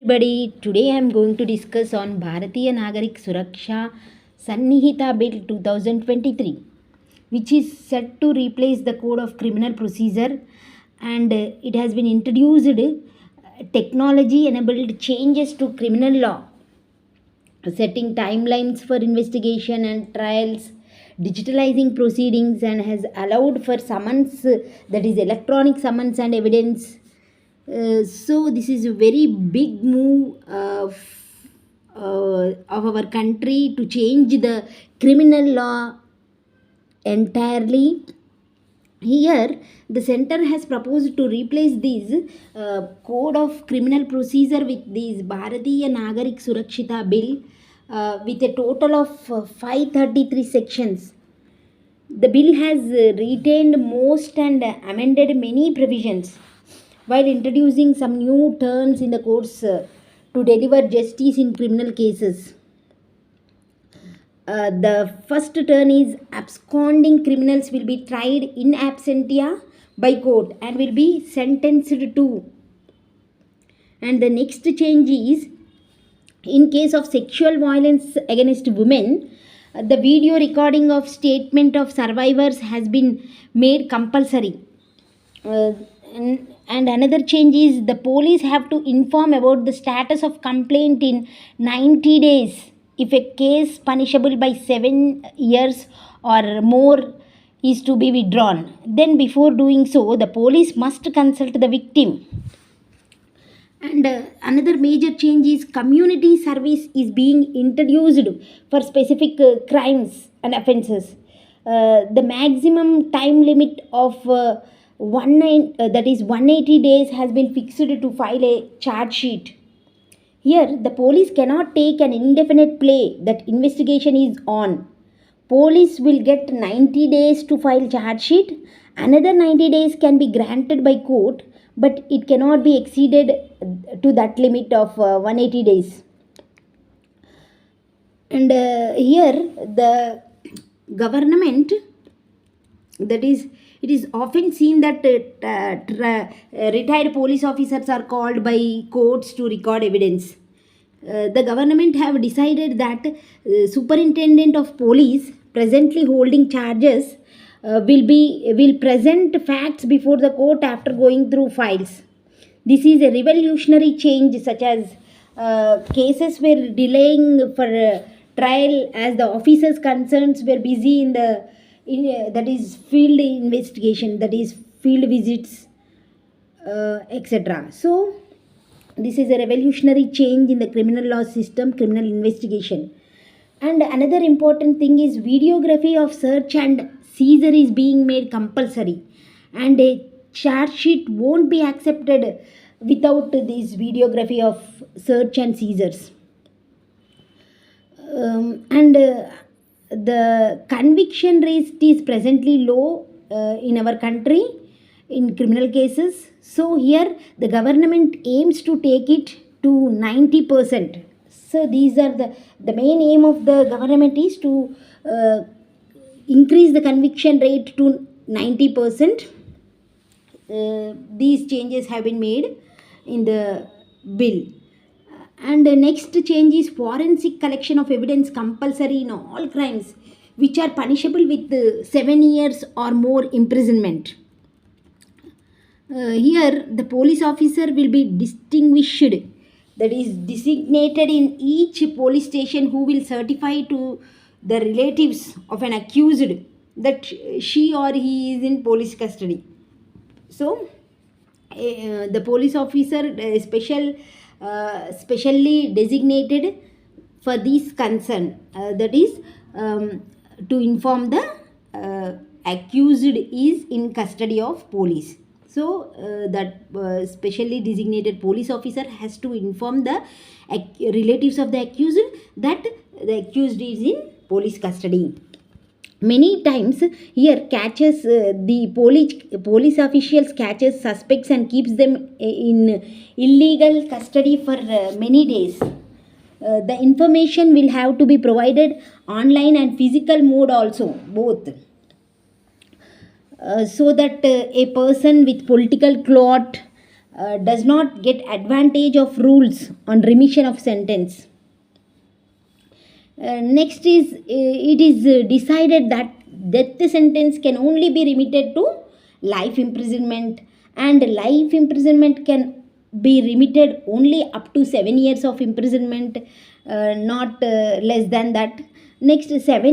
Everybody, today I am going to discuss on Bharatiya Nagarik Suraksha Sanhita Bill 2023, which is set to replace the Code of Criminal Procedure, and it has been introduced technology enabled changes to criminal law, setting timelines for investigation and trials, digitalizing proceedings, and has allowed for summons, that is electronic summons and evidence. So this is a very big move of our country to change the criminal law entirely. Here, the center has proposed to replace this code of criminal procedure with this Bharatiya Nagarik Suraksha bill with a total of 533 sections. The bill has retained most and amended many provisions while introducing some new terms in the courts to deliver justice in criminal cases. The first turn is absconding criminals will be tried in absentia by court and will be sentenced to. And the next change is in case of sexual violence against women, the video recording of statement of survivors has been made compulsory. Uh, and another change is the police have to inform about the status of complaint in 90 days if a case punishable by 7 years or more is to be withdrawn. Then before doing so, the police must consult the victim. And another major change is community service is being introduced for specific crimes and offences. The maximum time limit of that is 180 days has been fixed to file a charge sheet. Here, the police cannot take an indefinite play that investigation is on. Police will get 90 days to file charge sheet. Another 90 days can be granted by court, but it cannot be exceeded to that limit of 180 days. And here, the government, that is, it is often seen that retired police officers are called by courts to record evidence. The government have decided that superintendent of police presently holding charges will present facts before the court after going through files. This is a revolutionary change, such as cases were delaying for trial as the officers concerns were busy in the that is field investigation, that is field visits, etc. So this is a revolutionary change in the criminal law system, criminal investigation. And another important thing is videography of search and seizure is being made compulsory, and a charge sheet won't be accepted without this videography of search and seizures. And the conviction rate is presently low in our country in criminal cases. So here the government aims to take it to 90%. So these are the main aim of the government is to increase the conviction rate to 90%. These changes have been made in the bill. And the next change is forensic collection of evidence compulsory in all crimes which are punishable with 7 years or more imprisonment. Here, the police officer will be distinguished, that is designated in each police station, who will certify to the relatives of an accused that she or he is in police custody. So, the police officer specially designated for this concern, that is to inform the accused is in custody of police. So that specially designated police officer has to inform the relatives of the accused that the accused is in police custody. Many times here catches the police officials catches suspects and keeps them in illegal custody for many days. The information will have to be provided online and physical mode also, both. So that a person with political clout does not get advantage of rules on remission of sentence. Next is it is decided that death sentence can only be remitted to life imprisonment, and life imprisonment can be remitted only up to 7 years of imprisonment, not less than that. Next, 7